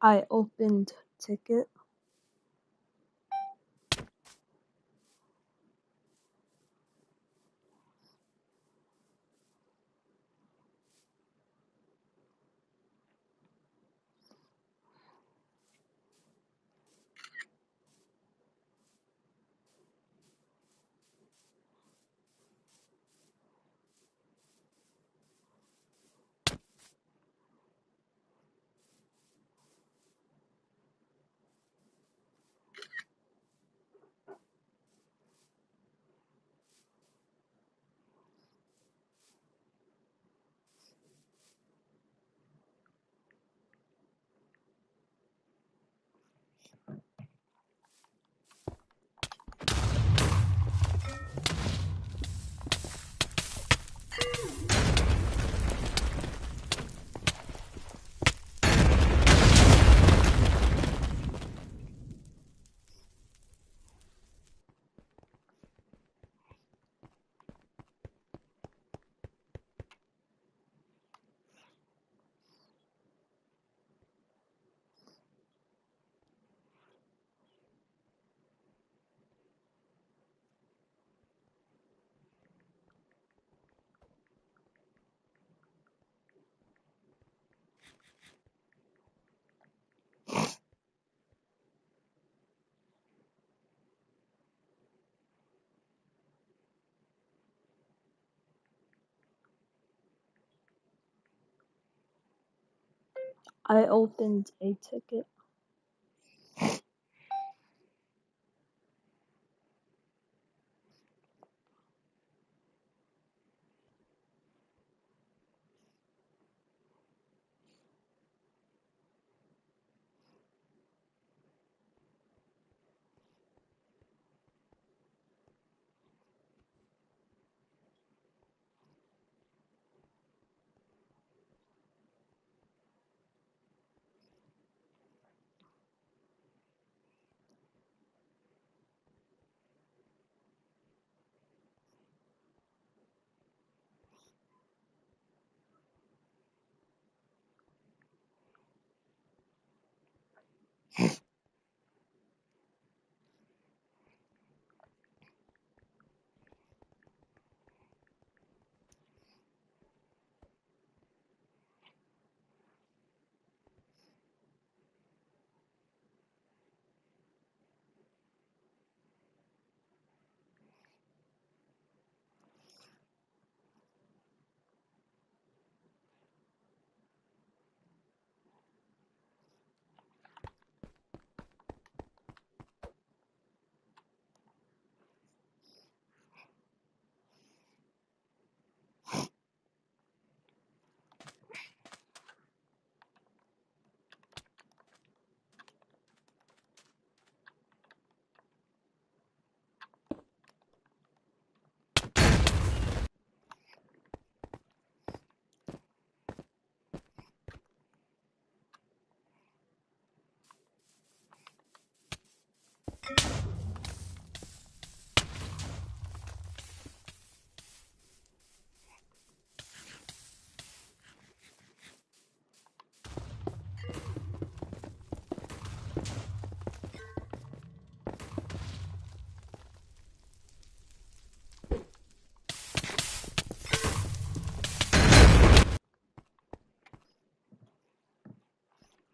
I opened ticket. I opened a ticket.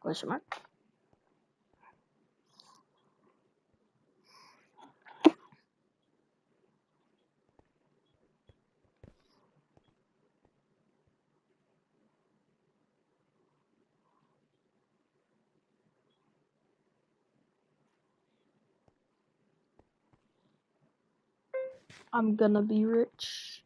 Question mark. I'm gonna be rich.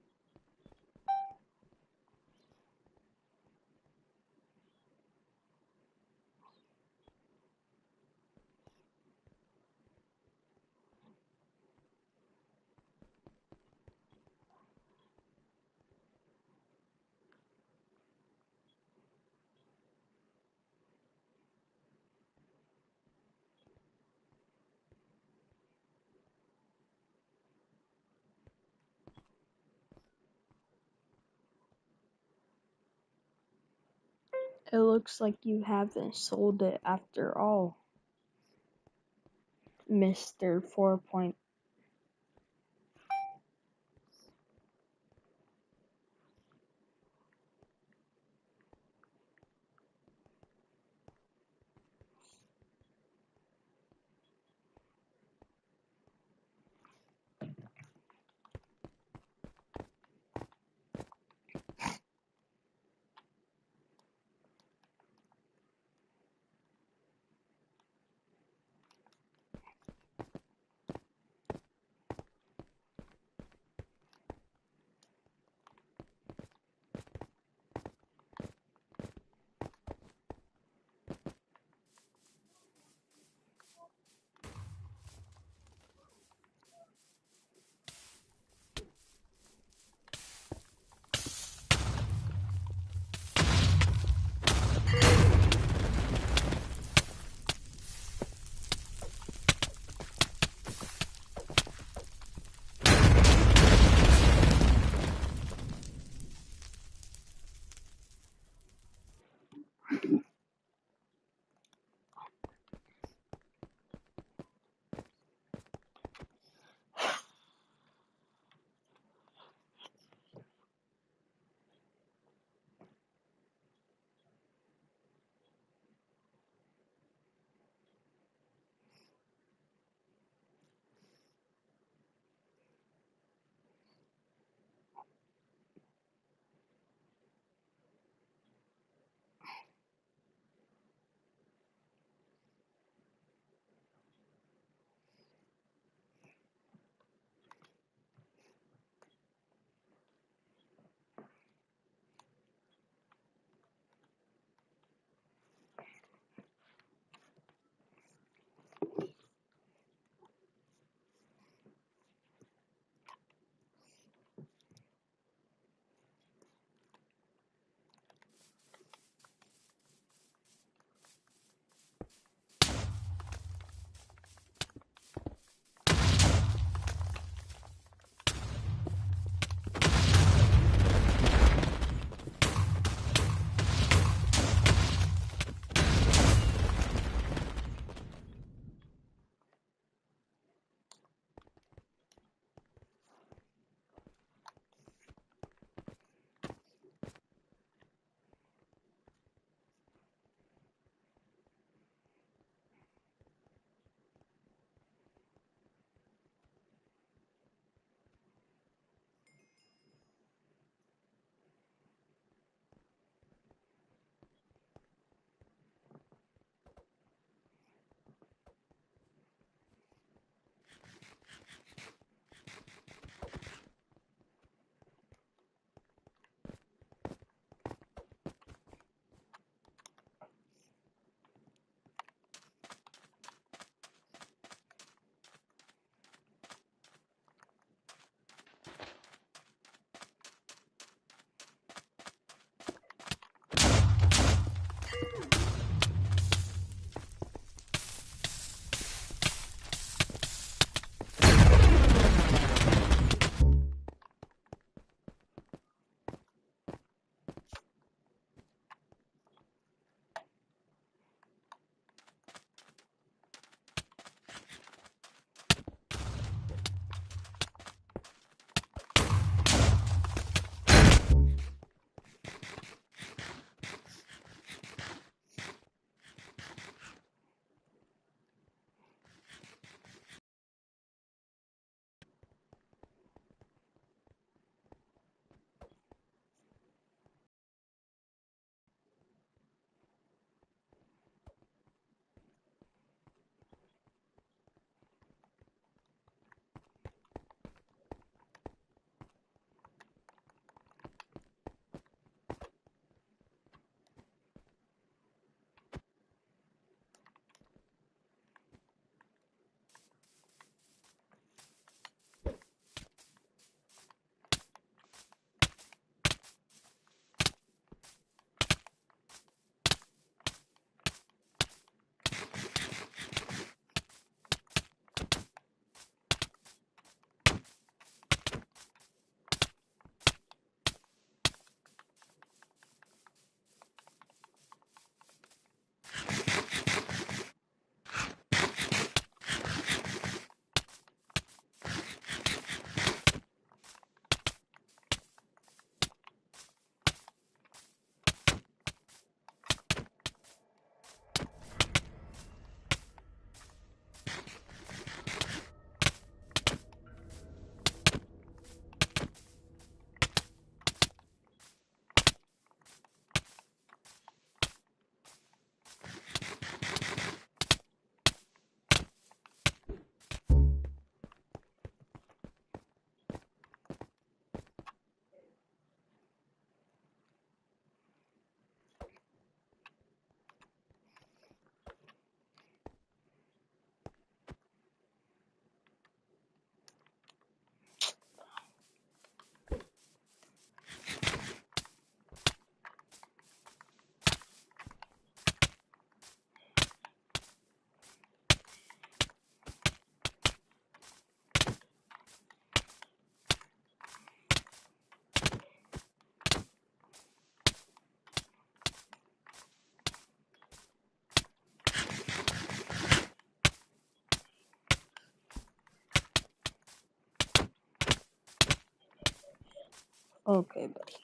It looks like you haven't sold it after all, Mr. 4 Point. Okay, buddy.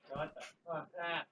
What the fuck that?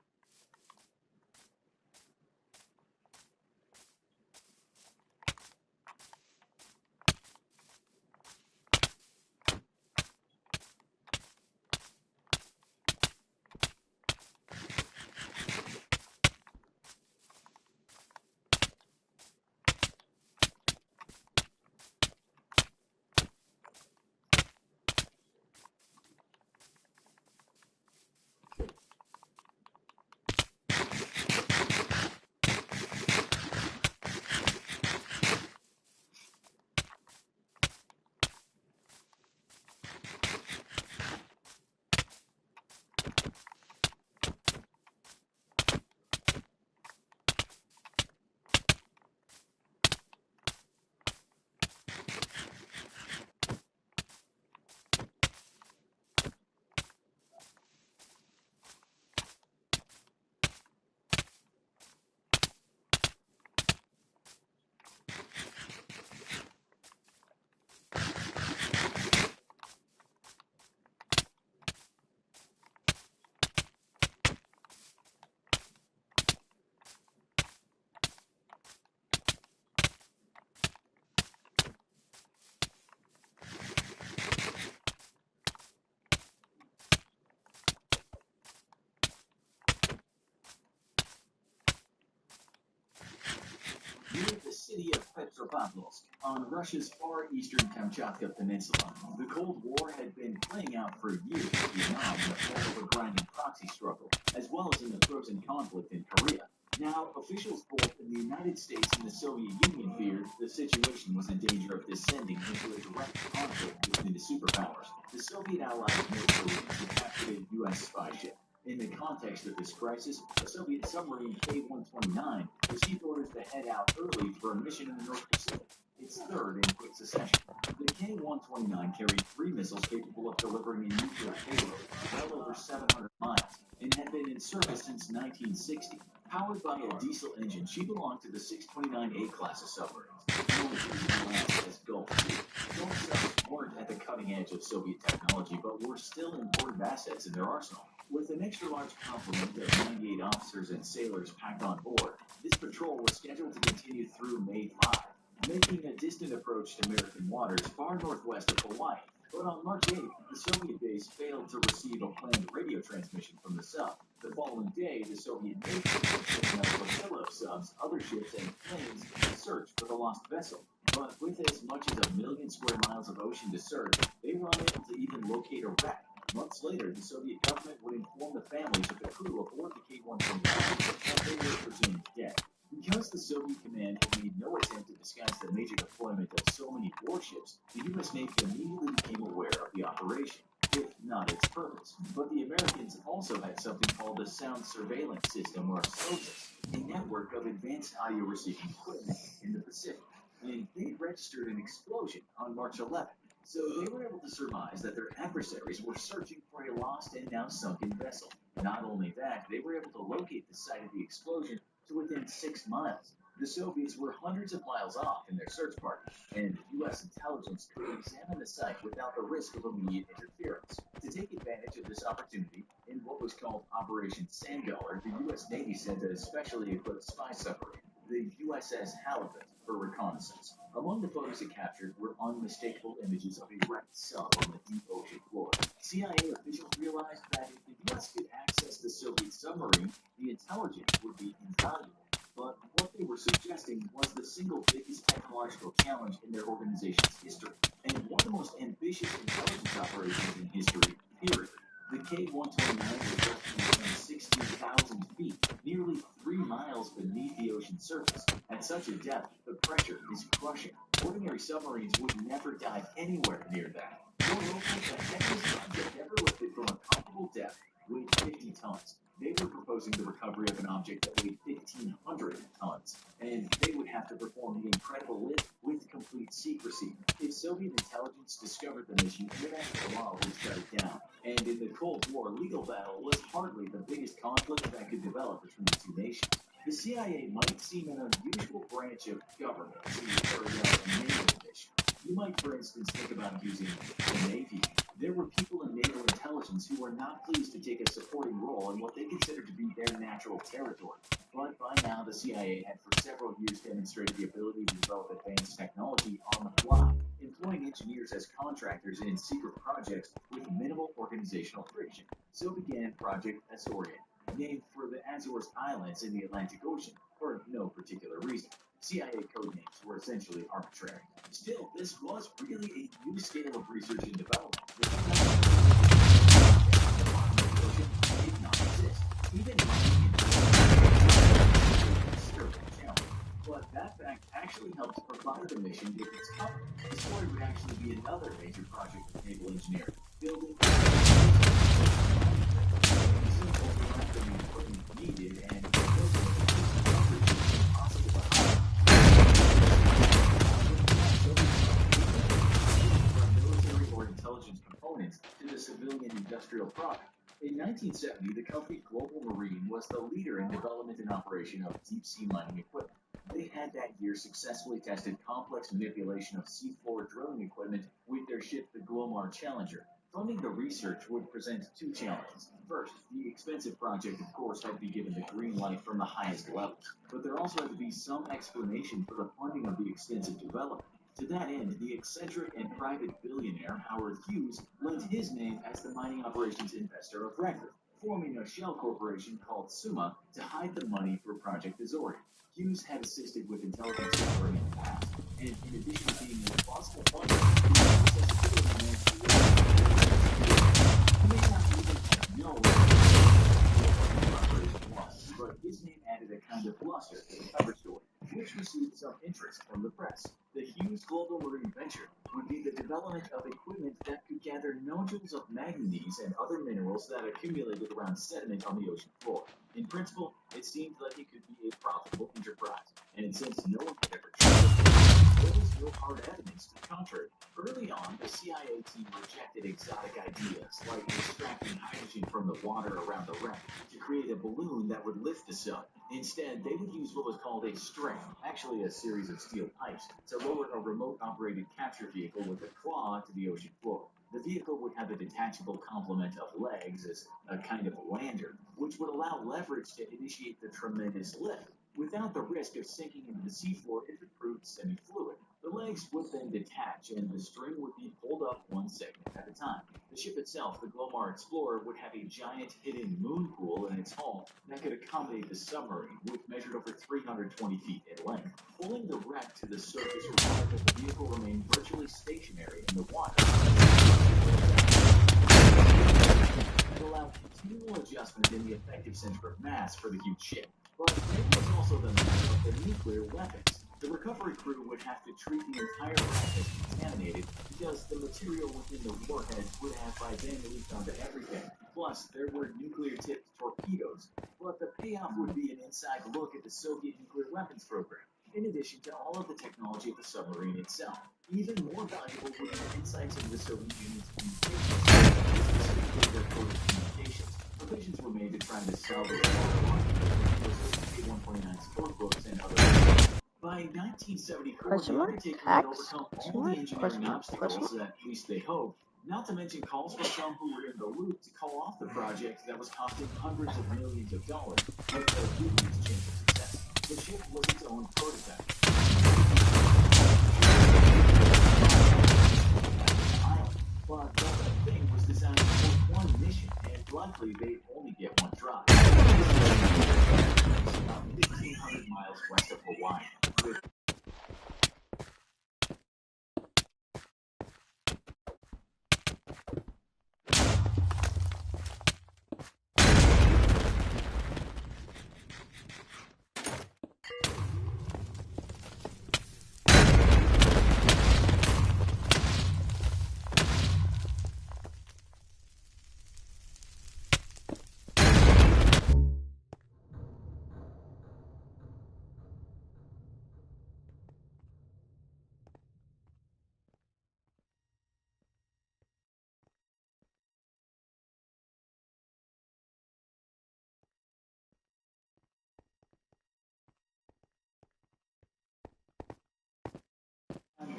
Near the city of Petropavlovsk, on Russia's far eastern Kamchatka Peninsula, the Cold War had been playing out for years in Vietnam in the form of a grinding proxy struggle, as well as in the frozen conflict in Korea. Now, officials both in the United States and the Soviet Union feared the situation was in danger of descending into a direct conflict between the superpowers. The Soviet allies North Korea had captured a U.S. spy ship. In the context of this crisis, a Soviet submarine K-129 received orders to head out early for a mission in the North Pacific, its third in quick succession. The K-129 carried three missiles capable of delivering a nuclear payload well over 700 miles and had been in service since 1960. Powered by a diesel engine, she belonged to the 629A class of submarines, known as Gulf II. Gulf subs weren't at the cutting edge of Soviet technology, but were still important assets in their arsenal. With an extra-large complement of 98 officers and sailors packed on board, this patrol was scheduled to continue through May 5, making a distant approach to American waters far northwest of Hawaii. But on March 8th, the Soviet base failed to receive a planned radio transmission from the sub. The following day, the Soviet Navy began sending out a flotilla of subs, other ships, and planes to search for the lost vessel. But with as much as 1 million square miles of ocean to search, they were unable to even locate a wreck. Months later, the Soviet government would inform the families of the crew aboard the K-129 that they were presumed dead. Because the Soviet command had made no attempt to disguise the major deployment of so many warships, the U.S. Navy immediately became aware of the operation, if not its purpose. But the Americans also had something called the Sound Surveillance System, or SOSUS, a network of advanced audio receiving equipment in the Pacific. And they registered an explosion on March 11th. So they were able to surmise that their adversaries were searching for a lost and now sunken vessel. Not only that, they were able to locate the site of the explosion to within 6 miles. The Soviets were hundreds of miles off in their search party, and U.S. intelligence could examine the site without the risk of immediate interference. To take advantage of this opportunity, in what was called Operation Sand Dollar, the U.S. Navy sent a specially equipped spy submarine, the USS Halibut, for reconnaissance. Among the photos it captured were unmistakable images of a wrecked sub on the deep ocean floor. CIA officials realized that if the U.S. could access access the Soviet submarine, the intelligence would be invaluable. But what they were suggesting was the single biggest technological challenge in their organization's history, and one of the most ambitious intelligence operations in history, period. The K-129 was resting at some 16,000 feet, nearly 3 miles beneath the ocean surface. At such a depth, the pressure is crushing. Ordinary submarines would never dive anywhere near that. Moreover, the heaviest object ever lifted from a comparable depth weighed 50 tons. They were proposing the recovery of an object that weighed 1,500 tons, and they would have to perform the incredible lift with complete secrecy. If Soviet intelligence discovered the mission, international law would shut it down. And in the Cold War, legal battle was hardly the biggest conflict that could develop between the two nations. The CIA might seem an unusual branch of government to carry out a naval mission. You might, for instance, think about using the Navy. There were people in naval intelligence who were not pleased to take a supporting role in what they considered to be their natural territory. But by now, the CIA had for several years demonstrated the ability to develop advanced technology on the fly, employing engineers as contractors in secret projects with minimal organizational friction. So began Project Azorian, named for the Azores Islands in the Atlantic Ocean, for no particular reason. CIA code names were essentially arbitrary. Still, this was really a new scale of research and development. The ocean did not exist. Even challenge. But that fact actually helped provide the mission with its cover. The story would actually be another major project of naval engineering, building needed and military or intelligence components to the civilian industrial product. In 1970, the company Global Marine was the leader in development and operation of deep-sea mining equipment. They had that year successfully tested complex manipulation of seafloor drilling equipment with their ship, the Glomar Challenger. Funding the research would present two challenges. First, the expensive project, of course, had to be given the green light from the highest levels, but there also had to be some explanation for the funding of the extensive development. To that end, the eccentric and private billionaire Howard Hughes lent his name as the mining operations investor of record, forming a shell corporation called Summa to hide the money for Project Azorian. Hughes had assisted with intelligence gathering in the past, and in addition to being a responsible funder, he had accessibility managed to he may not even know what the operation was, but his name added a kind of luster to the cover story, which received some interest from the press. The Hughes Global Marine Venture would be the development of equipment that could gather nodules of manganese and other minerals that accumulated around sediment on the ocean floor. In principle, it seemed like it could be a profitable enterprise, and since no one had ever tried it, there was no hard evidence to the contrary. Early on, the CIA team rejected exotic ideas like extracting hydrogen from the water around the wreck to create a balloon that would lift the sub. Instead, they would use what was called a string, actually a series of steel pipes, to lower a remote-operated capture vehicle with a claw to the ocean floor. The vehicle would have a detachable complement of legs as a kind of lander, which would allow leverage to initiate the tremendous lift, without the risk of sinking into the seafloor if it proved semi-fluid. The legs would then detach, and the string would be pulled up one segment at a time. The ship itself, the Glomar Explorer, would have a giant hidden moon pool in its hull that could accommodate the submarine, which measured over 320 feet in length. Pulling the wreck to the surface required that the vehicle remain virtually stationary in the water and allow continual adjustment in the effective center of mass for the huge ship. But there was also the matter of the nuclear weapons. The recovery crew would have to treat the entire wreck as contaminated because the material within the warhead would have by then leaked onto everything. Plus, there were nuclear-tipped torpedoes. But the payoff would be an inside look at the Soviet nuclear weapons program, in addition to all of the technology of the submarine itself. Even more valuable would be insights into the Soviet Union's communications, specifically their code of communications. Provisions were made to try to salvage K-129's code books and other. By 1974, the undertaking had overcome all the engineering obstacles that, at least they hoped, not to mention calls from some who were in the loop to call off the project that was costing hundreds of millions of dollars, but the dubious chance of success. The ship was its own prototype. But the thing was designed for one mission, and like likely they'd only get one try. About 1,500 miles west of Hawaii, with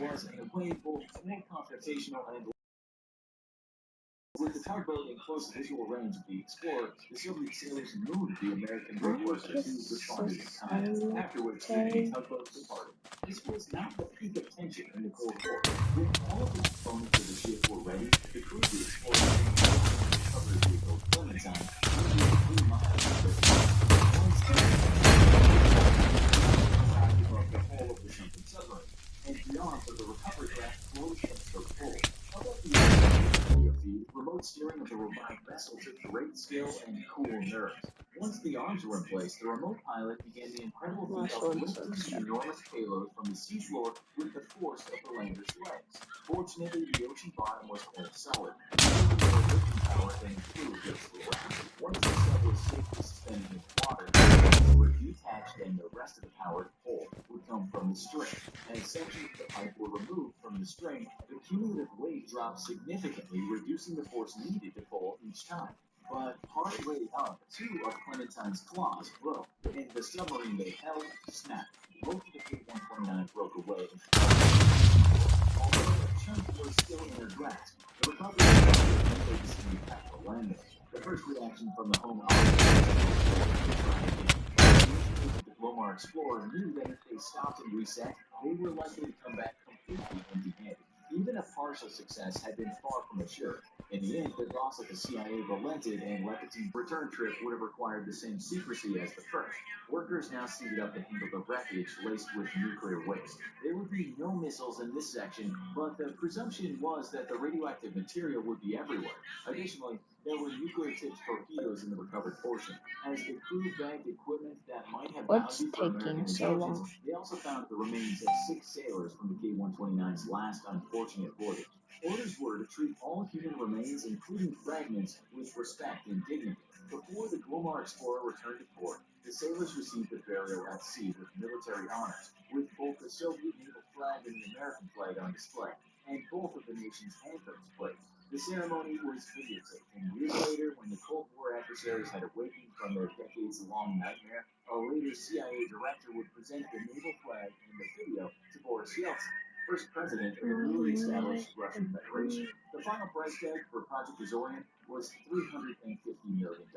was in a way both more confrontational and with the tugboat in close visual range of the Explorer, the Soviet sailors moved the American breakwaters who responded in kind. After which, the tugboat departed. This was not the peak of tension in the Cold War. When all of the components of the ship were ready, the crew of the Explorer recovery vehicle Clementine moved 3 miles from the once above the hull of the sunken submarine, and beyond where the recovery craft closed and took hold. Above the radio feed, remote steering of the revived vessel took great skill and cool nerves. Once the arms were in place, the remote pilot began the incredible feat of lifting the enormous payload from the seafloor with the force of the lander's legs. Fortunately, the ocean bottom was quite solid, giving more lifting power than improved its thrust. Once the sub was safely suspended in the water, the legs were detached and the rest of the power pull would come from the string. As sections of the pipe were removed from the string, the cumulative weight dropped significantly, reducing the force needed to pull each time. But partway up, two of Clementine's claws broke, and the submarine they held snapped. Most of the K-129 broke away, although a chunk was still in her grasp. The recovery was the city of Capital Landing. The first reaction from the home the Glomar Explorer knew that if they stopped and reset, they were likely to come back completely empty-handed. Even a partial success had been far from assured. In the end, the boss of the CIA relented and let the team's return trip would have required the same secrecy as the first. Workers now suited up to handle the wreckage laced with nuclear waste. There would be no missiles in this section, but the presumption was that the radioactive material would be everywhere. Additionally, there were nuclear-tipped torpedoes in the recovered portion. As the crew bagged equipment that might have What's value for American taking so intelligence, long? they also found the remains of 6 sailors from the K-129's last unfortunate voyage. Orders were to treat all human remains, including fragments, with respect and dignity. Before the Glomar Explorer returned to port, the sailors received a burial at sea with military honors, with both the Soviet naval flag and the American flag on display, and both of the nation's anthems played. The ceremony was videotaped, and years later, when the Cold War adversaries had awakened from their decades-long nightmare, a later CIA director would present the naval flag and the video to Boris Yeltsin, first president of the newly established Russian Federation. The final price tag for Project Azorian was $350 million.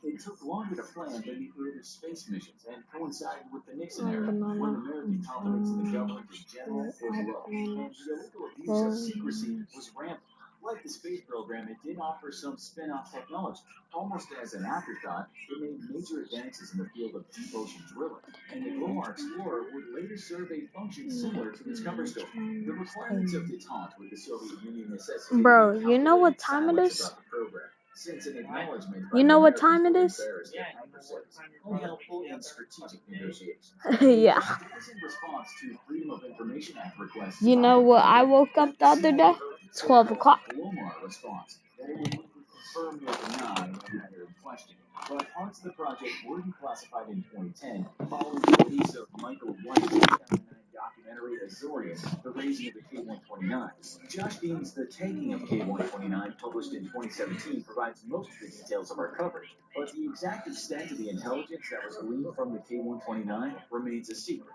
It took longer to plan than the earlier space missions and coincided with the Nixon era, when American confidence in the government in general was low, and the illegal abuse of secrecy was rampant. Like the space program, it did offer some spin-off technology. Almost as an afterthought, it made major advances in the field of deep ocean drilling, and the Glomar Explorer would later serve a function similar to its cover story. The requirements of detente with the Soviet Union necessitated Bro, you know calculated what time it silence is? about the program, since an acknowledgement by You the know what Americans time it would is? embarrass their adversaries, unhelpful in strategic negotiations. Yeah. It was in response to Freedom of Information Act requests You by know the what I Pentagon woke up that the the other day? CIA wrote the 12 so-called o'clock. Glomar response, that it would neither confirm nor deny the matter in question. But parts of the project were declassified in 2010 following the release of Michael White's 2009 documentary Azorian, The Raising of the K-129. Josh Dean's The Taking of K-129, published in 2017, provides most of the details of our coverage, but the exact extent of the intelligence that was gleaned from the K-129 remains a secret.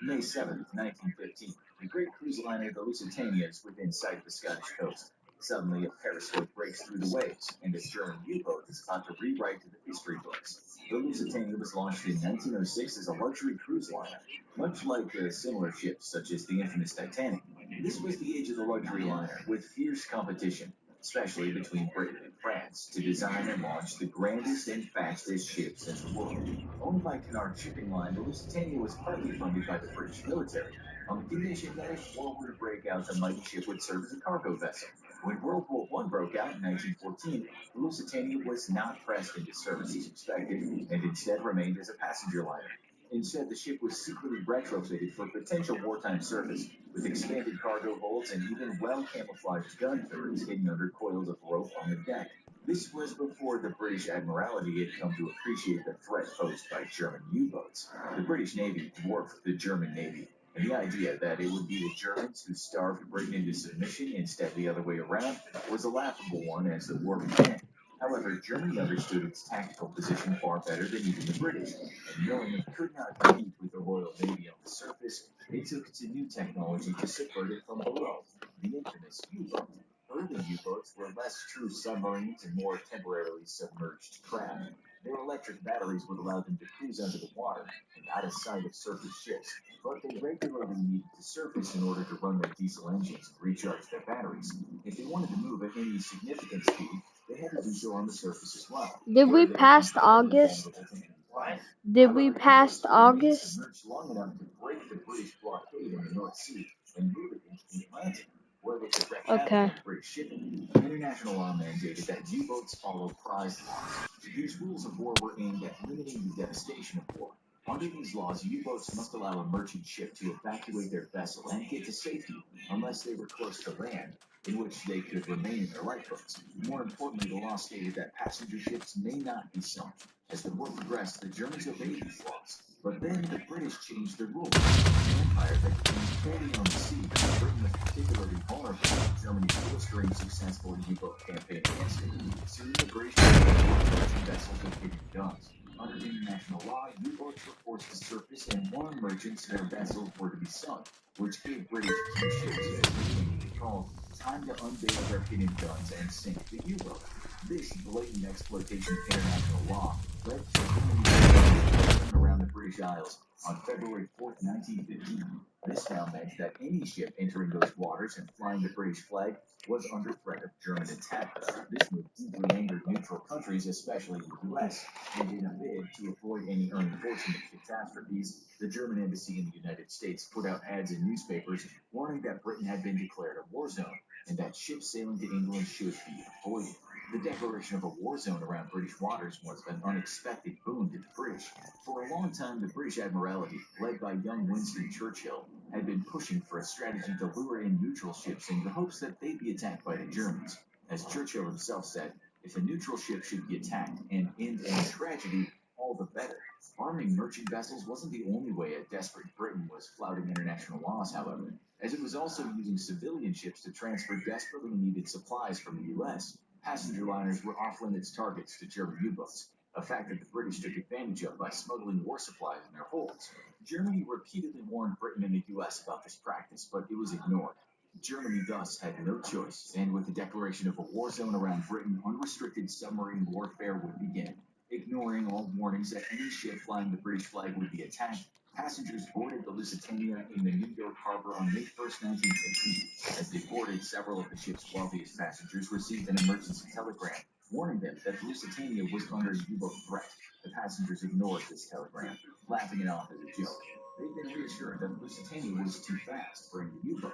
May 7th, 1915, the great cruise liner the Lusitania is within sight of the Scottish coast. Suddenly, a periscope breaks through the waves, and a German U-boat is about to rewrite the history books. The Lusitania was launched in 1906 as a luxury cruise liner, much like similar ships such as the infamous Titanic. This was the age of the luxury liner, with fierce competition, especially between Britain and France to design and launch the grandest and fastest ships in the world. Owned by Cunard Shipping Line, the Lusitania was partly funded by the British military, on the condition that if war were to break out, the mighty ship would serve as a cargo vessel. When World War I broke out in 1914, the Lusitania was not pressed into service as expected, and instead remained as a passenger liner. Instead, the ship was secretly retrofitted for potential wartime service, with expanded cargo holds and even well-camouflaged gun turrets hidden under coils of rope on the deck. This was before the British Admiralty had come to appreciate the threat posed by German U-boats. The British Navy dwarfed the German Navy, and the idea that it would be the Germans who starved Britain into submission instead the other way around was a laughable one as the war began. However, Germany understood its tactical position far better than even the British, and knowing it could not compete with the Royal Navy on the surface, it took to new technology to subvert it from below, the infamous U-boat. Early U-boats were less true submarines and more temporarily submerged craft. Their electric batteries would allow them to cruise under the water and out of sight of surface ships, but they regularly needed to surface in order to run their diesel engines and recharge their batteries. If they wanted to move at any significant speed, they had to do so on the surface as well, Did where we they were pass incredibly August? vulnerable to enemy fire. Did we However, pass U-boats could remain August? submerged long enough to break the British blockade in the North Sea and move it into the Atlantic, where they could wreak havoc Okay. on British shipping. International law mandated that U-boats follow prize laws. These rules of war were aimed at limiting the devastation of war. Under these laws, U-boats must allow a merchant ship to evacuate their vessel and get to safety unless they were close to land, in which they could remain in their lifeboats. More importantly, the law stated that passenger ships may not be sunk. As the war progressed, the Germans obeyed these laws. But then the British changed their rules. An empire that became carried on the sea, Britain was particularly vulnerable to Germany's blistering successful U-boat campaign against it. Soon the British merchant vessels with hidden guns. Under international law, U-boats were forced to surface and warn merchants their vessels were to be sunk, which gave British key ships, as they came to be called, time to unveil their hidden guns and sink the U-boat. This blatant exploitation of international law led to Germany's around the British Isles on February 4th, 1915. This now meant that any ship entering those waters and flying the British flag was under threat of German attack. This move deeply angered neutral countries, especially the U.S., and in a bid to avoid any unfortunate catastrophes, the German embassy in the United States put out ads in newspapers warning that Britain had been declared a war zone and that ships sailing to England should be avoided. The declaration of a war zone around British waters was an unexpected boon to the British. For a long time, the British Admiralty, led by young Winston Churchill, had been pushing for a strategy to lure in neutral ships in the hopes that they'd be attacked by the Germans. As Churchill himself said, if a neutral ship should be attacked and end in tragedy, all the better. Arming merchant vessels wasn't the only way a desperate Britain was flouting international laws, however, as it was also using civilian ships to transfer desperately needed supplies from the U.S. Passenger liners were off-limits targets to German U-boats, a fact that the British took advantage of by smuggling war supplies in their holds. Germany repeatedly warned Britain and the U.S. about this practice, but it was ignored. Germany thus had no choice, and with the declaration of a war zone around Britain, unrestricted submarine warfare would begin. Ignoring all warnings that any ship flying the British flag would be attacked, passengers boarded the Lusitania in the New York harbor on May 1st, 1915. As they boarded, several of the ship's wealthiest passengers received an emergency telegram warning them that the Lusitania was under U-boat threat. The passengers ignored this telegram, laughing it off as a joke. They'd been reassured that the Lusitania was too fast for any U-boat,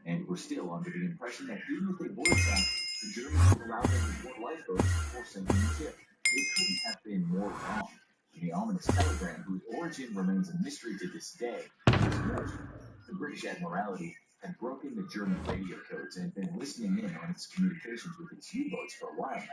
and were still under the impression that even if they were attacked, the Germans would allow them to board lifeboats before sinking the ship. It couldn't have been more wrong. The ominous telegram, whose origin remains a mystery to this day, was warning. The British Admiralty had broken the German radio codes and been listening in on its communications with its U-boats for a while now.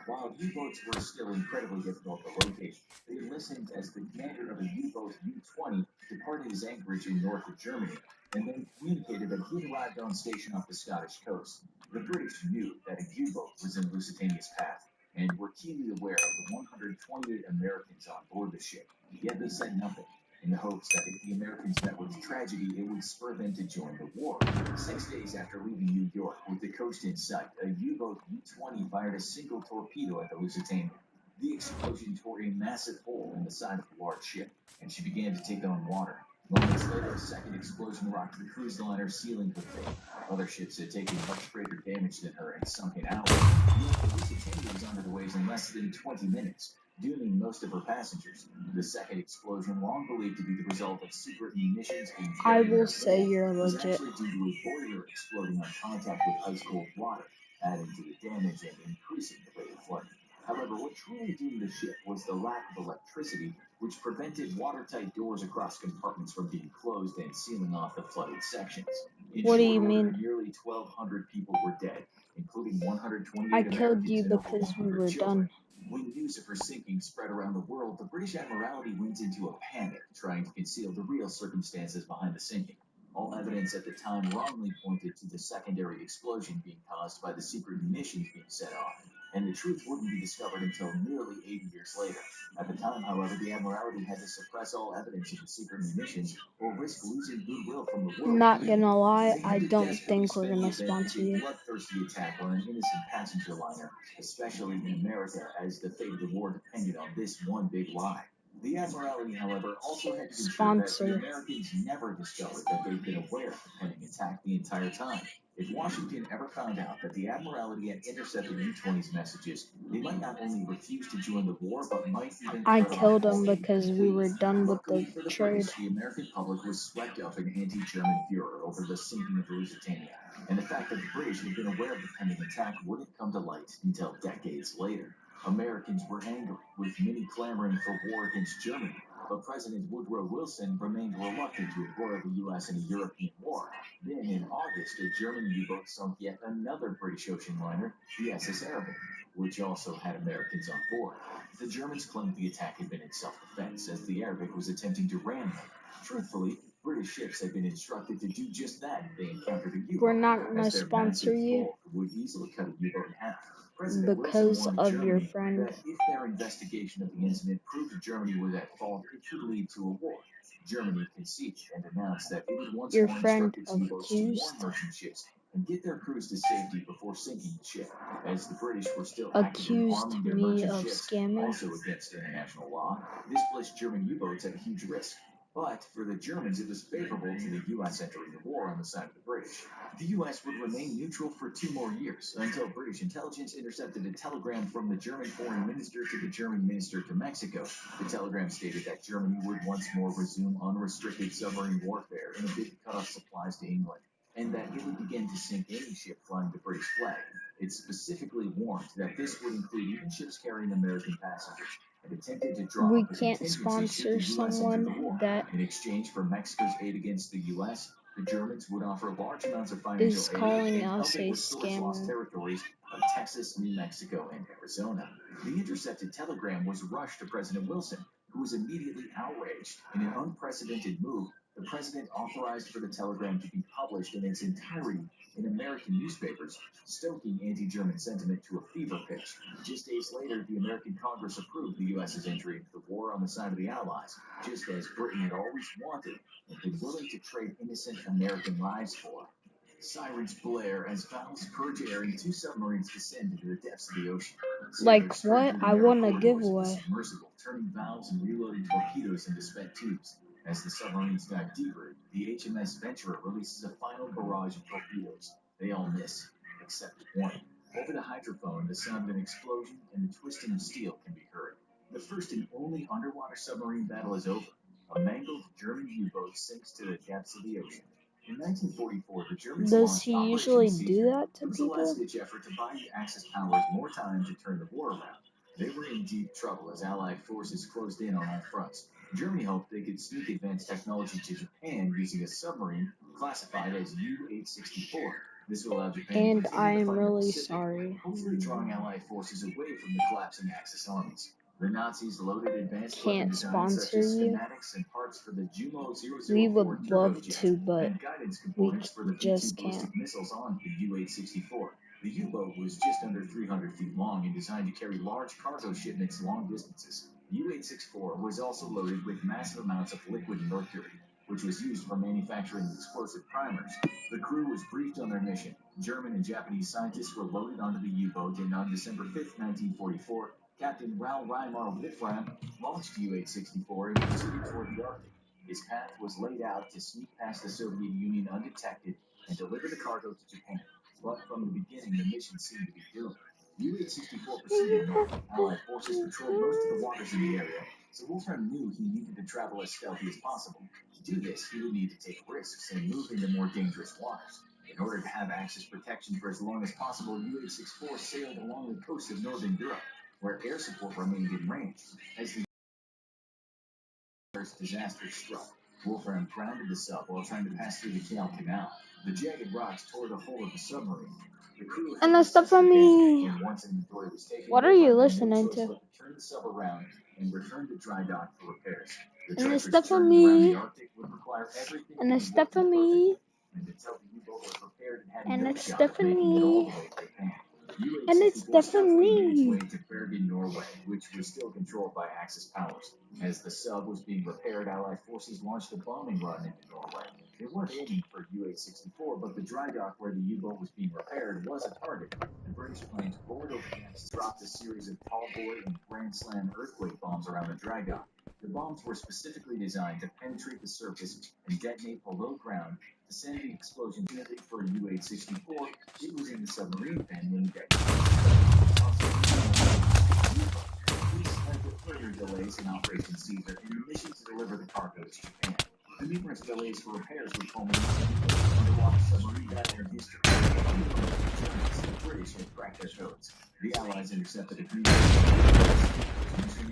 While U-boats were still incredibly difficult to locate, they listened as the commander of a U-boat U-20 departed his anchorage in north of Germany and then communicated that he had arrived on station off the Scottish coast. The British knew that a U-boat was in Lusitania's path and were keenly aware of the 128 Americans on board the ship, yet they said nothing, in the hopes that if the Americans met with tragedy, it would spur them to join the war. 6 days after leaving New York, with the coast in sight, a U-boat U-20 fired a single torpedo at the Lusitania. The explosion tore a massive hole in the side of the large ship, and she began to take on water. Moments later, a second explosion rocked the cruise liner's ceiling to fate. Other ships had taken much greater damage than her and sunk in hours. Yet the Lusitania was under the waves in less than 20 minutes, dooming most of her passengers. The second explosion, long believed to be the result of secret munitions being I carried in will her say hull, you're was legit. actually due to a boiler exploding on contact with ice cold water, adding to the damage and increasing the rate of flooding. However, what truly doomed the ship was the lack of electricity, which prevented watertight doors across compartments from being closed and sealing off the flooded sections. In What do short you order, mean? nearly 1,200 people were dead, including 128 I killed Americans you and over because we 100 were children. done. When news of her sinking spread around the world, the British Admiralty went into a panic, trying to conceal the real circumstances behind the sinking. All evidence at the time wrongly pointed to the secondary explosion being caused by the secret munitions being set off, and the truth wouldn't be discovered until nearly 80 years later. At the time, however, the Admiralty had to suppress all evidence of the secret munitions or risk losing goodwill from the world Not community. gonna lie, They I had to don't desperately think we're spin the gonna event as sponsor a you. bloodthirsty attack on an innocent passenger liner, especially in America, as the fate of the war depended on this one big lie. The Admiralty, however, also had to ensure that the Sponsor. Americans never discovered that they'd been aware of the pending attack the entire time. If Washington ever found out that the Admiralty had intercepted U-20's messages, they might not only refuse to join the war, but might even I cut off killed him all aid because we were completely. done with the Luckily for the trade. British, the American public was swept up in anti-German furor over the sinking of the Lusitania, and the fact that the British had been aware of the pending attack wouldn't come to light until decades later. Americans were angry, with many clamoring for war against Germany, but President Woodrow Wilson remained reluctant to embroil the U.S. in a European war. Then, in August, a German U-boat sunk yet another British ocean liner, the SS Arabic, which also had Americans on board. The Germans claimed the attack had been in self-defense, as the Arabic was attempting to ram them. Truthfully, British ships had been instructed to do just that if they encountered a U-boat, We're not gonna as their sponsor massive you bulk would easily cut a U-boat in half. President Wilson because warned of your Germany friend. that if their investigation of the incident proved Germany was at fault, it could lead to a war. Germany conceded and announced that it would once Your more friend instruct its U-boats to warn accused merchant ships and get their crews to safety before sinking the ship, as the British were still active in arming their me merchant of ships, scamming. also against international law. This placed German U-boats at a huge risk. But for the Germans, it was favorable to the U.S. entering the war on the side of the British. The U.S. would remain neutral for 2 more years until British intelligence intercepted a telegram from the German foreign minister to the German minister to Mexico. The telegram stated that Germany would once more resume unrestricted submarine warfare in a bid to cut off supplies to England, and that it would begin to sink any ship flying the British flag. It specifically warned that this would include even ships carrying American passengers, and attempted to draw We up a can't contingency should the sponsor U.S. enter the someone war. that In exchange for Mexico's aid against the U.S., the Germans would offer large amounts of financial is aid calling and help us it a restore its lost scammer. territories of Texas, New Mexico, and Arizona. The intercepted telegram was rushed to President Wilson, who was immediately outraged. In an unprecedented move, the president authorized for the telegram to be published in its entirety in American newspapers, stoking anti-German sentiment to a fever pitch. Just days later, the American Congress approved the U.S.'s entry into the war on the side of the Allies, just as Britain had always wanted and been willing to trade innocent American lives for. Sirens blare as valves purge air and 2 submarines descend into the depths of the ocean. Like Sailors strike what? through the I narrow want a corridors of the giveaway. submersible, turning valves and reloading torpedoes into spent tubes. As the submarines dive deeper, the HMS Venturer releases a final barrage of torpedoes. They all miss, except one. Over the hydrophone, the sound of an explosion and the twisting of steel can be heard. The first and only underwater submarine battle is over. A mangled German U-boat sinks to the depths of the ocean. In 1944, the Germans Does launched he Operation usually do Caesar. that to It was a people? last-ditch effort to buy the Axis powers more time to turn the war around. They were in deep trouble as Allied forces closed in on all fronts. Germany hoped they could sneak advanced technology to Japan using a submarine classified as U-864. This will allow Japan to And continue I the am fight in the really Pacific, sorry. hopefully drawing Allied forces away from the collapsing Axis armies. The Nazis loaded advanced weapon Can't designs such sponsor as you. schematics and parts for the Jumo We 004 would love turbojet to, but and guidance we components for the V-2 just ballistic can't. missiles on the U-864. The U-boat was just under 300 feet long and designed to carry large cargo shipments long distances. The U-864 was also loaded with massive amounts of liquid mercury, which was used for manufacturing explosive primers. The crew was briefed on their mission. German and Japanese scientists were loaded onto the U-boat, and on December 5, 1944, Captain Raoul Reimar Wolfram launched U-864 and proceeded toward the Arctic. His path was laid out to sneak past the Soviet Union undetected and deliver the cargo to Japan. But from the beginning, the mission seemed to be doomed. U-864 proceeded north. Allied forces patrolled most of the waters in the area, so Wolfram knew he needed to travel as stealthy as possible. To do this, he would need to take risks and move into more dangerous waters. In order to have access protection for as long as possible, U-864 sailed along the coast of northern Europe, where air support remained in range. As the disaster struck, Wolfram grounded the sub while trying to pass through the Kiel Canal. The jagged rocks tore the hull of the submarine. The crew And the stuff from me. when once inventory was taken, What are you Wolfram had no listening choice to? but to turn the sub around and return to dry dock for repairs. The And the treacherous stuff from journey around me. the Arctic would require everything And the to be stuff working from me. perfectly, and until the U-boat was repaired and had And no the shot stuff of from making it all me. the way to Japan. And the U-864 stuff from stealthily made its way me. to Bergen, Norway, which was still controlled by Axis powers. As the sub was being repaired, Allied forces launched a bombing run into Norway. They weren't aiming for U-864, but the dry dock where the U-boat was being repaired was a target. The British planes roared over decks, dropped a series of tall boy and Grand Slam earthquake bombs around the dry dock. The bombs were specifically designed to penetrate the surface and detonate below ground to send the explosion. Fortunately for U-864, it was in the submarine pen when it led to further delays in Operation Caesar and the mission to deliver the cargo to Japan. The numerous delays for repairs would culminate in the underwater submarine battle in history. The British had cracked their codes. The Allies intercepted a mission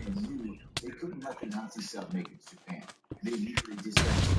and knew they couldn't let the Nazi sub make it to Japan. They immediately dispatched to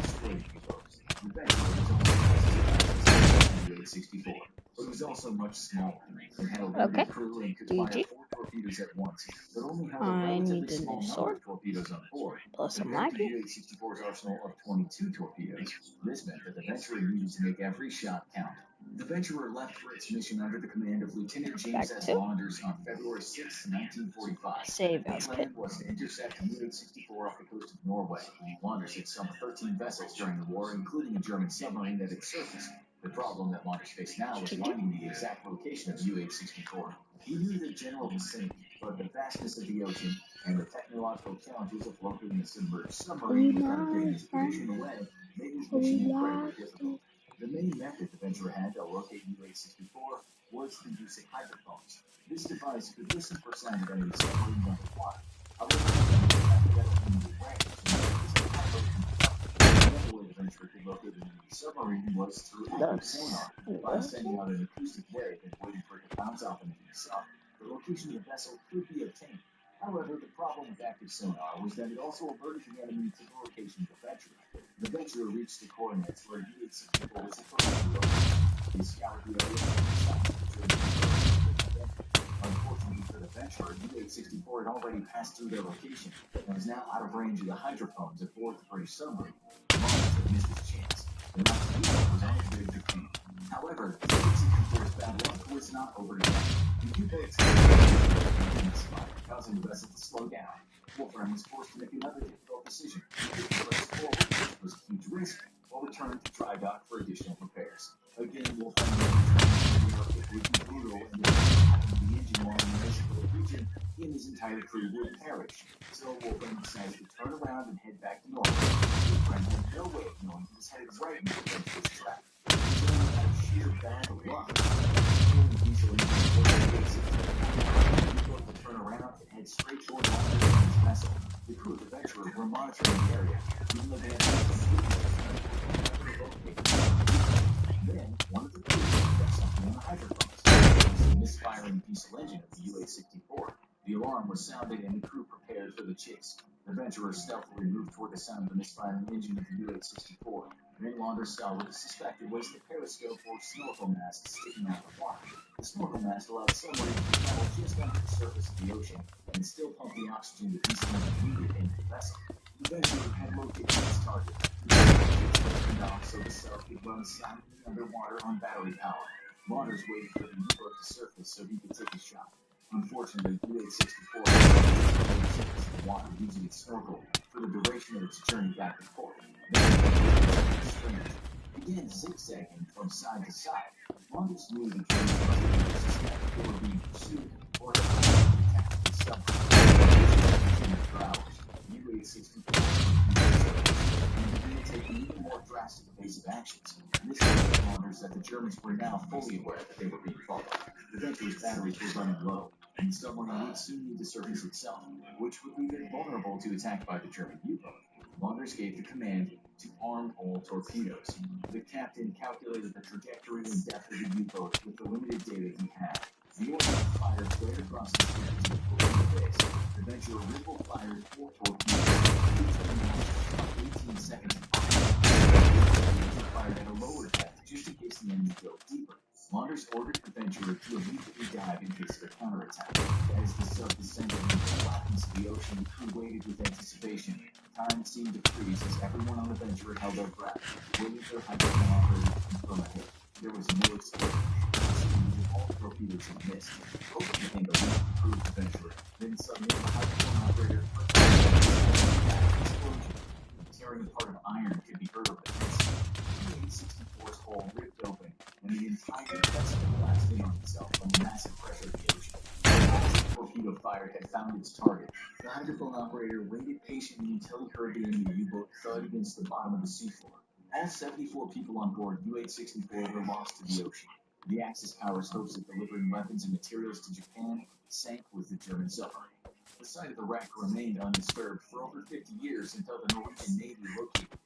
destroy the U-boats. The Venture was only U-864, but it was also much smaller. It had a limited crew and could fire 4 torpedoes at once, but only held a relatively small number of torpedoes on board. Compared to U-864's arsenal of 22 torpedoes, this meant that the Venturer needed to make every shot count. The Venturer left for its mission under the command of Lieutenant James S. Launders on February 6, 1945. The plan was to intercept U-864 off the coast of Norway. Launders had sunk 13 vessels during the war, including a German submarine that had surfaced. The problem that Launders faced now was finding the exact location of U-864. He knew the general vicinity, but the vastness of the ocean and the technological challenges of locating a submerged submarine without giving his position away made his mission incredibly difficult. The main method the Venturer had to locate U-864 was the use of hydrophones. This device could listen for signs of enemy submarines underwater. However, another way the Venturer could locate an enemy submarine was through active sonar, by sending out an acoustic wave and waiting for it to bounce off an enemy sub. The location of the vessel could be obtained. However, the problem with active sonar was that it also alerted the enemy to the location of the Venturer. The Venturer reached the coordinates where U-864 was supposed to be located. He scoured the area Unfortunately for the Venturer, U-864 had already passed through their location and was now out of range of the hydrophones aboard the British submarine. Mars had missed his chance. The Nazi U-boat was on its way to Japan. However, U-864's bad luck was not over yet. The U-boats misfired, causing the vessel to slow down. Wolfram was forced to make another difficult decision. Press forward, which was a huge risk, or return to dry dock for additional repairs. Again, Wolfram would be brutal and the engine while in the ice for the region, he and his entire crew would perish. So Wolfram decided to turn around and head back to Norway. Wolfram had no way of knowing he was headed right into the Venturer's trap. It was only out of sheer bad luck. Diesel would turn around and head straight toward his vessel. The crew of the Venturer were monitoring the area, even though they had then, one of the crew picked up something on the hydrophones. It was the misfiring diesel engine of the U-864. The alarm was sounded and the crew prepared for the chase. The Venturer stealthily moved toward the sound of the misfiring engine of the U-864. Then Launders saw what he suspected was the periscope or snorkel mast sticking out of the water. The snorkel mast allowed submarines to travel just under the surface of the ocean and still pump the oxygen the diesel engine needed into the vessel. The Venturer had located its target. So the sub could run silently underwater on battery power. Launders waited for the U-boat to surface so he could take a shot. Unfortunately, U-864 surface the water using its snorkel for the duration of its journey back to port. Then began zigzagging from side to side. Launders knew the dream suspected they were being pursued or attacked the submarine. For hours, U-864 fast, evasive actions. This told commanders that the Germans were now fully aware that they were being followed. The Venture's batteries were running low, and the submarine would soon need to surface itself, which would leave it vulnerable to attack by the German U-boat. Commanders gave the command to arm all torpedoes. The captain calculated the trajectory and depth of the U-boat with the limited data he had. The order fired right across the sea to the torpedo base. The Venture ripple fired 4 torpedoes, each of them about 18 seconds apart. Torpedoes fired at a lower depth just in case the enemy dove deeper. Launders ordered the Venturer to immediately dive in case of a counterattack. As the sub descended into the blackness of the ocean, the crew waited with anticipation. Time seemed to freeze as everyone on the Venturer held their breath, waiting for the hydrophone operator to confirm a hit. There was no explosion. All the torpedoes had missed. Hope became the lead to prove the Venturer. Then suddenly the hydrophone operator explosion. Tearing apart of iron could be heard over the distance. The 864's hull ripped open, and the entire vessel collapsed in on itself from the massive pressure of the ocean. The last torpedo fired had found its target. The hydrophone operator waited patiently until he heard the enemy U-boat thud against the bottom of the seafloor. All 74 people on board U-864 were lost to the ocean. The Axis powers' hopes of delivering weapons and materials to Japan sank with the German submarine. The site of the wreck remained undisturbed for over 50 years until the Norwegian Navy located it.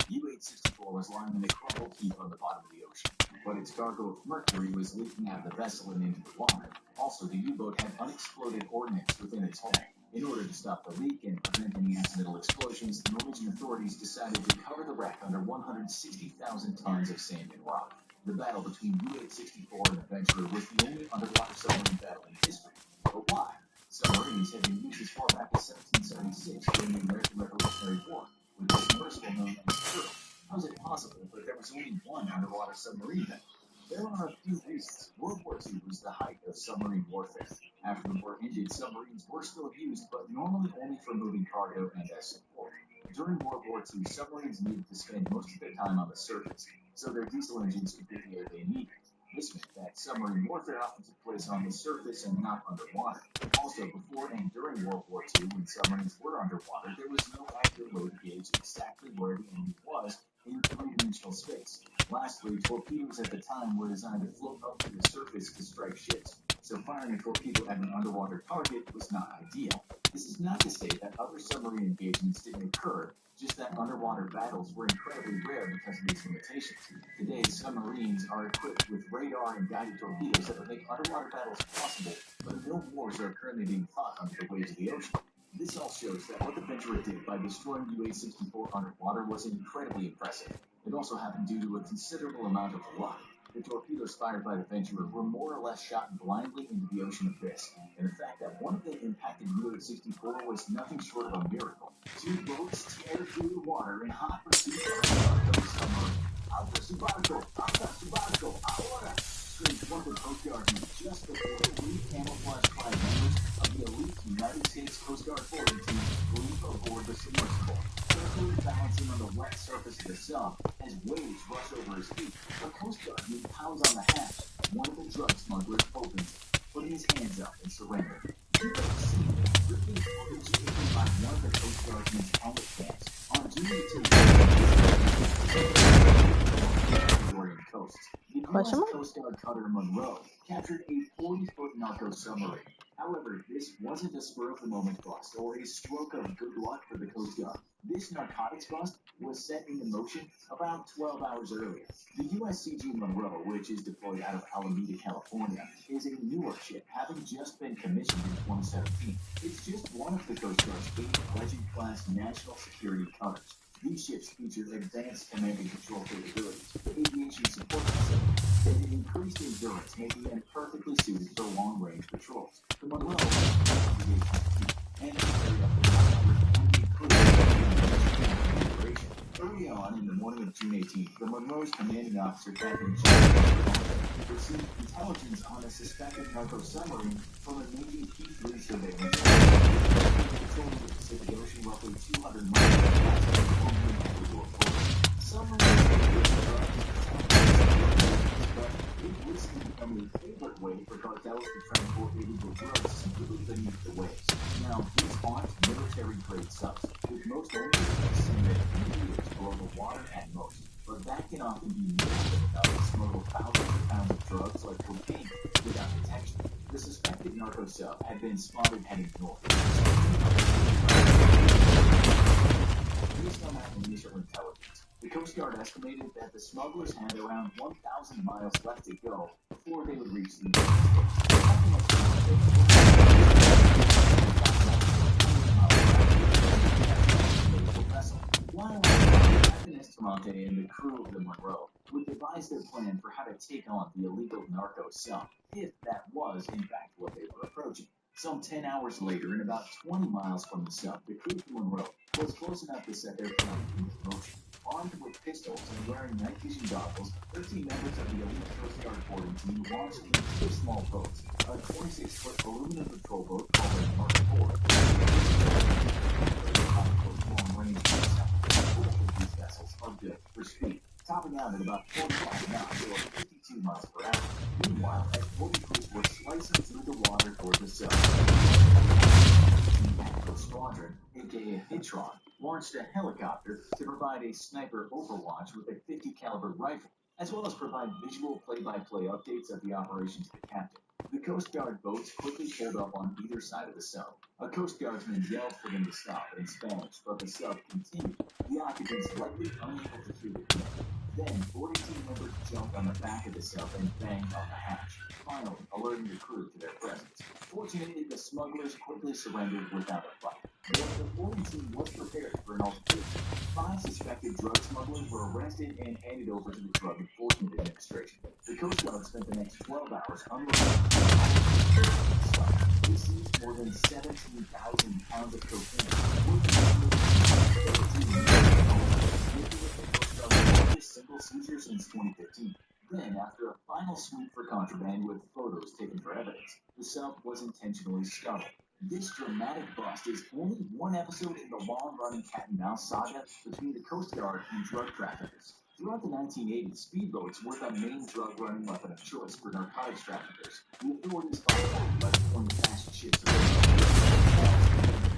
U-864 was lying in a crumbled heap on the bottom of the ocean, but its cargo of mercury was leaking out of the vessel and into the water. Also, the U-boat had unexploded ordnance within its hull. In order to stop the leak and prevent any accidental explosions, the Norwegian authorities decided to cover the wreck under 160,000 tons of sand and rock. The battle between U-864 and the Venturer was the only underwater submarine battle in history. But why? Submarines had been used as far back as 1776 during the American Revolutionary War, with the submersible known as Pearl. How is it possible that there was only one underwater submarine battle? There are a few reasons. World War II was the height of submarine warfare. After the war ended, submarines were still used, but normally only for moving cargo and as support. During World War II, submarines needed to spend most of their time on the surface, so their diesel engines could get the air they needed. This meant that submarine warfare often took place on the surface and not underwater. Also, before and during World War II, when submarines were underwater, there was no accurate way to gauge exactly where the enemy was in three-dimensional space. Lastly, torpedoes at the time were designed to float up to the surface to strike ships, so firing a torpedo at an underwater target was not ideal. This is not to say that other submarine engagements didn't occur, just that underwater battles were incredibly rare because of these limitations. Today, submarines are equipped with radar and guided torpedoes that would make underwater battles possible, but no wars are currently being fought under the waves of the ocean. This all shows that what the Venturer did by destroying U-864 underwater was incredibly impressive. It also happened due to a considerable amount of luck. The torpedoes fired by the Venturer were more or less shot blindly into the ocean abyss, and the fact that one of them impacted U-864 was nothing short of a miracle. Two boats tear through the water in hot pursuit of a Narco submarine. Alta Subarco! Alta Subarco! Ahora! Screamed one of the Coast Guardsmen just before 3 camouflage-clad members of the elite United States Coast Guard boarding team leap aboard the submersible. Carefully balancing on the wet surface of the sub as waves rush over his feet, a Coast Guardman pounds on the hatch. One of the drug smugglers opens it, putting his hands up and surrendering. You may have seen the gripping footage taken by one of the Coast Guardman's helmet cams on June 18th. Ecuadorian coasts. The U.S. Coast Guard cutter Monroe captured a 40-foot narco submarine. However, this wasn't a spur-of-the-moment bust or a stroke of good luck for the Coast Guard. This narcotics bust was set into motion about 12 hours earlier. The USCG Monroe, which is deployed out of Alameda, California, is a newer ship, having just been commissioned in 2017. It's just one of the Coast Guard's 8 Legend-class national security cutters. These ships feature advanced command and control capabilities, aviation support facilities, and an increased endurance, making them perfectly suited for long-range patrols. The Monroe and carried up to 140 crew. Early on in the morning of June 18th, the Monroe's commanding officer, Captain John, received intelligence on a suspected narco submarine from a Navy P-3 surveillance patrolling the Pacific Ocean roughly 200 miles from the Ecuador border. Submarines but it recently become a favorite way for cartels to transport illegal drugs secretly beneath the waves. Now, these aren't military-grade subs, with most only extended 3 meters below the water at most. But that can often be more than enough to smuggle thousands of pounds of drugs like cocaine without detection. The suspected narco sub had been spotted heading north. Based on that initial intelligence, the Coast Guard estimated that the smugglers had around 1,000 miles left to go before they would reach the United States. While Captain Escalante and the crew of the Monroe would devise their plan for how to take on the illegal narco sub, if that was in fact what they were approaching. Some 10 hours later, and about 20 miles from the sub, the crew of the Monroe was close enough to set their plan into motion. Armed with pistols and wearing night vision goggles, 13 members of the elite Coast Guard boarding team launched into two small boats, a 26-foot aluminum patrol boat called a Mark IV, long-range vessel. Both of these vessels are built for speed, topping out at about 45 knots or 52 miles per hour. Meanwhile, as boarding crews were slicing through the water toward the sub, the squadron, aka Hitron, launched a helicopter to provide a sniper overwatch with a 50 caliber rifle, as well as provide visual play-by-play updates of the operation to the captain. The Coast Guard boats quickly pulled up on either side of the sub. A Coast Guardsman yelled for them to stop in Spanish, but the sub continued, the occupants likely unable to hear the command. Then, 40 team members jumped on the back of the sub and banged on the hatch, finally alerting the crew to their presence. Fortunately, the smugglers quickly surrendered without a fight. But the boarding team was prepared for an altercation. 5 suspected drug smugglers were arrested and handed over to the Drug Enforcement Administration. The Coast Guard spent the next 12 hours unloading. They seized more than 17,000 pounds of cocaine, largest single seizure since 2015. Then, after a final sweep for contraband with photos taken for evidence, the sub was intentionally scuttled. This dramatic bust is only one episode in the long-running cat-and-mouse saga between the Coast Guard and drug traffickers. Throughout the 1980s, speedboats were the main drug-running weapon of choice for narcotics traffickers. The authorities fought back by deploying fast ships of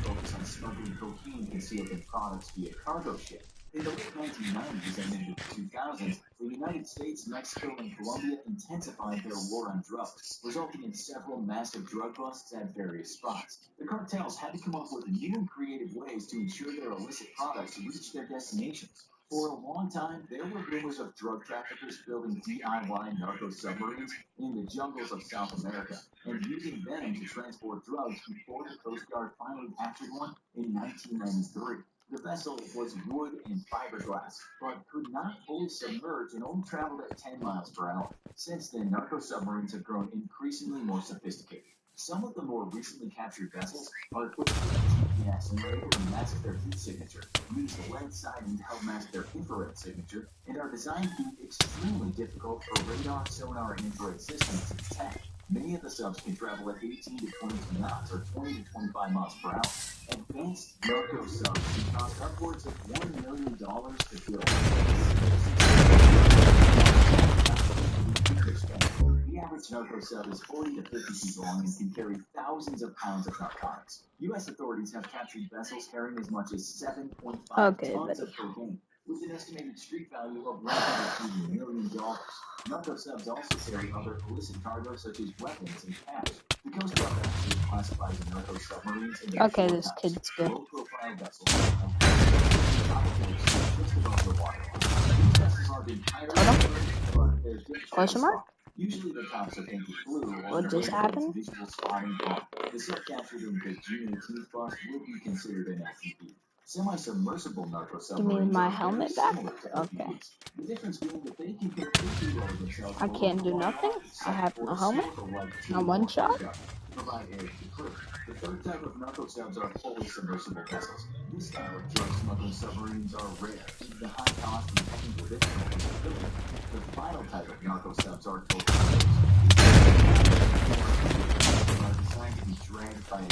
focus on smuggling cocaine concealed in products via cargo ship. In the late 1990s and into the 2000s, the United States, Mexico, and Colombia intensified their war on drugs, resulting in several massive drug busts at various spots. The cartels had to come up with new and creative ways to ensure their illicit products reached their destinations. For a long time, there were rumors of drug traffickers building DIY narco submarines in the jungles of South America and using them to transport drugs before the Coast Guard finally captured one in 1993. The vessel was wood and fiberglass, but could not fully submerge and only traveled at 10 miles per hour. Since then, narco submarines have grown increasingly more sophisticated. Some of the more recently captured vessels are equipped with GPS and are able to mask their heat signature, use lead siding to help mask their infrared signature, and are designed to be extremely difficult for radar, sonar, and infrared systems to detect. Many of the subs can travel at 18 to 22 knots or 20 to 25 miles per hour. Advanced narco subs can cost upwards of $1 million to build. The average narco sub is 40 to 50 feet long and can carry thousands of pounds of narcotics. U.S. authorities have captured vessels carrying as much as 7.5 tons of cocaine, with an estimated street value of $150 million. Narco subs also carry other illicit cargo such as weapons and cash. The Coast Guard actually classifies narco submarines into Okay, four this types: kid's good. low-profile vessels and probably just above the waterline. These vessels are being hired, but they're difficult Question to mark? spot. Usually the tops are painted blue or What just happened? visual spotting on. The sub captured in the June 18th bust would be considered an LTV. Semi-submersible narco submarines my are helmet very back? similar to Okay. LTVs. The difference being that they can completely lower themselves I below can't the do nothing. waterline, I have except for no a helmet. snorkel-like I'm tube one or shot. hookup to provide air to the crew. The third type of narco subs are fully submersible vessels. This style of drug smuggling submarines are rare due to the high cost and technical difficulties of building them. The final type of narco subs are torpedoes. designed to be dragged by a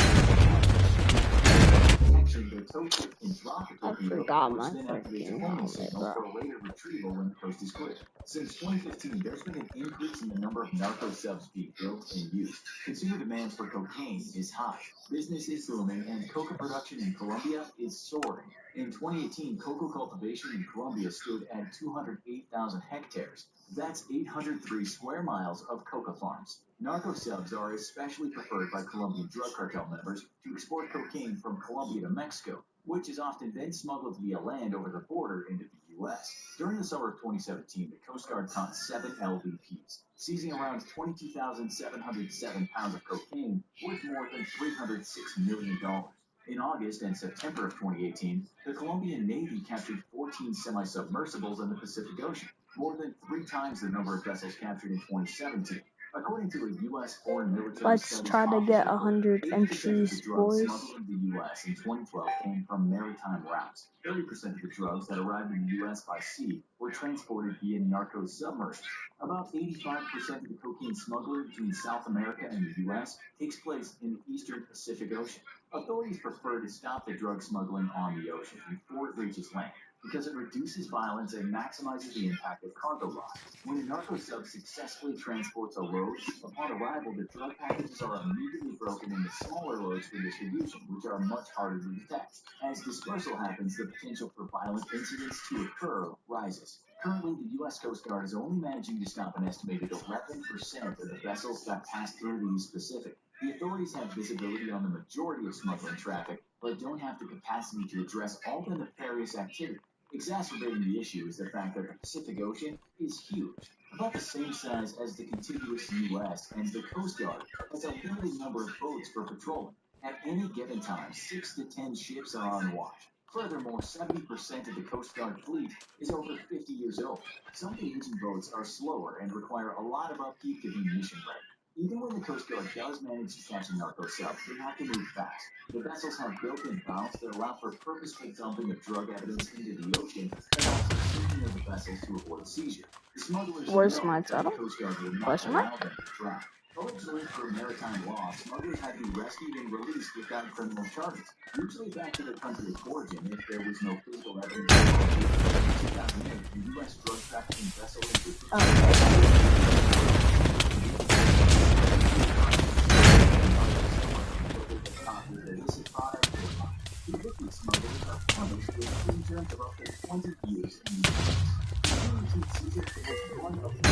action, the tow tip can drop the I torpedo, forgot which my then activates a freaking homing helmet, signal bro. for later retrieval when the coast is clear. Since 2015, there's been an increase in the number of narco subs being built and used. Consumer demand for cocaine is high. Business is booming, and coca production in Colombia is soaring. In 2018, cocoa cultivation in Colombia stood at 208,000 hectares. That's 803 square miles of coca farms. Narco subs are especially preferred by Colombian drug cartel members to export cocaine from Colombia to Mexico, which is often then smuggled via land over the border into the U.S. During the summer of 2017, the Coast Guard caught 7 LVPs, seizing around 22,707 pounds of cocaine worth more than $306 million. In August and September of 2018, the Colombian Navy captured 14 semi-submersibles in the Pacific Ocean, more than 3 times the number of vessels captured in 2017. According to a U.S. Foreign Military Let's Studies try to Office get report, 100 80% of the entries, drugs boys. smuggled into the U.S. in 2012 came from maritime routes. 30% of the drugs that arrived in the U.S. by sea were transported via narco submarines. About 85% of the cocaine smuggling between South America and the U.S. takes place in the eastern Pacific Ocean. Authorities prefer to stop the drug smuggling on the ocean before it reaches land because it reduces violence and maximizes the impact of cargo loss. When a narco sub successfully transports a load, upon arrival, the drug packages are immediately broken into smaller loads for distribution, which are much harder to detect. As dispersal happens, the potential for violent incidents to occur rises. Currently, the U.S. Coast Guard is only managing to stop an estimated 11% of the vessels that pass through the East Pacific. The authorities have visibility on the majority of smuggling traffic, but don't have the capacity to address all the nefarious activity. Exacerbating the issue is the fact that the Pacific Ocean is huge, about the same size as the contiguous U.S., and the Coast Guard has a limited number of boats for patrolling. At any given time, 6 to 10 ships are on watch. Furthermore, 70% of the Coast Guard fleet is over 50 years old. Some of the engine boats are slower and require a lot of upkeep to be mission ready. Even when the Coast Guard does manage to catch a narco sub, they have to move fast. The vessels have built-in valves that allow for purposeful dumping of drug evidence into the ocean and also sinking of the vessels to avoid seizure. The smugglers Where's know my that the title? Coast Guard will not Question mark? allow them to drown. Originally, for maritime law, smugglers had to be rescued and released without criminal charges, usually back to their country of origin if there was no physical evidence of wrongdoing. In 2008, the U.S. drug trafficking vessel in Okay. with illicit product or not. Convicted smugglers are punished with prison terms of up to 20 years in the U.S. The seizure was one of the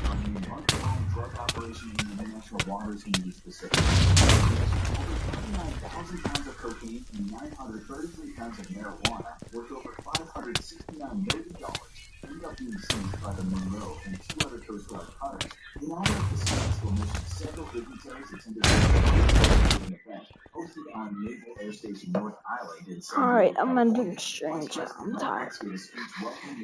on the month-long drug operation in the international waters in the East Pacific. Over 29,000 pounds of cocaine and 933 pounds of marijuana, worth over $569 million, ended up being seized by the Monroe and 2 other Coast Guard cutters. In honor of the successful mission, several dignitaries attended an event hosted on Naval Air Station North Island in San Diego, Alright, I'm California. ending stream Vice because President I'm Mike tired. Pence gave a speech welcoming